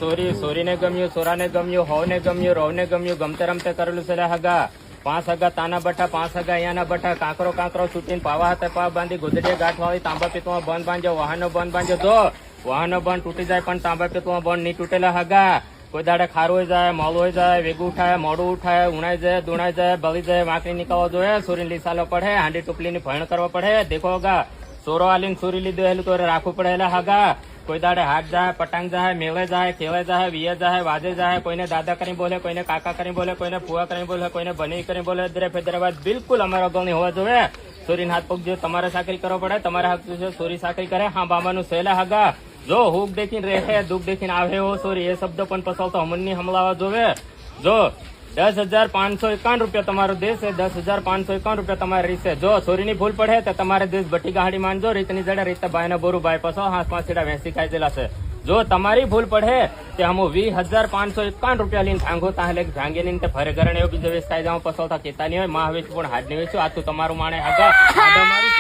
Sorry ને ગમ્યું, સોરા ને ગમ્યું, હોવ ને ગમ્યું, રોવ ને ગમ્યું, ગમતે રમતે કરેલું છે હગા. 5 હગા તાના બઠા, 5 હગા અહીંયાના બઠા, કાંકરો છૂટીને પાવા હાથે પાવ બાંધી, ગોદડીએ ગાંઠ વાળી, તાંબા પીતમાં બંધ બાંધજો, વાહનો બંધ બાંધજો. જો વાહનો બંધ તૂટી જાય પણ તાંબા પીતમાં બંધ નહીં તૂટેલા હગા. કોઈ દાડે ખારું હોય જાય, મોલું હોય જાય, વેગું ઉઠાય, મોડું ઉઠાય, ઉણાઈ જાય, દુણાઈ જાય, બળી જાય, વાંકડી નીકળવા જોઈએ, સોરી લીસાલો પડે, હાંડી ટુપલીની ભણ કરવા પડે. દેખો હગા, સોરો આલીને સોરી લીધું હેલું તો રાખવું પડે હગા. કોઈ દાડે હાથ જાય, પટાંગ જાય, મેળે જાય, ખેલે જાય, વિયે જાય, વાજે જાય, કોઈને દાદા કરી બોલે, કોઈને કાકા કરી બોલે, કોઈને ફુવા કરી બોલે, કોઈને બની કરી બોલે. દરે ફેદરે વાત બિલકુલ અમારા અગાઉની હોવા જોઈએ. સોરી હાથ પગ જો તમારે સાકરી કરવો પડે, તમારે હક છે સોરી સાકરી કરે. હા બાબાનું સહેલા હગા. જો હુક દેખીને રહે, દુઃખ દેખીને આવે હો સોરી, એ શબ્દ પણ પસાવતો અમનની હમલાવા જોવે. જો 10,551 રૂપિયા તમારો દેશ છે, 10,551 રૂપિયા તમારે રીસે. જો સોરીની ભૂલ પડે તો તમારે દેશ બટી ગાડી માનજો, રીતની જડે રીતે બાયને બોરું બાય પસો હાથ 5 સીડા વેસી ખાઈ દેલા છે. જો તમારી ભૂલ પડે તે હમો 20,551 રૂપિયા લઈને ભાંગો તાહલે ભાંગી ને ફરે ગરણ એવું બીજો વેસ ખાઈ જાવ પસોતા કેતા નહીં હોય. માં વેચ પણ હાડ નહીં વેચ્યું. આ તું તમારું માણે આગા તમારું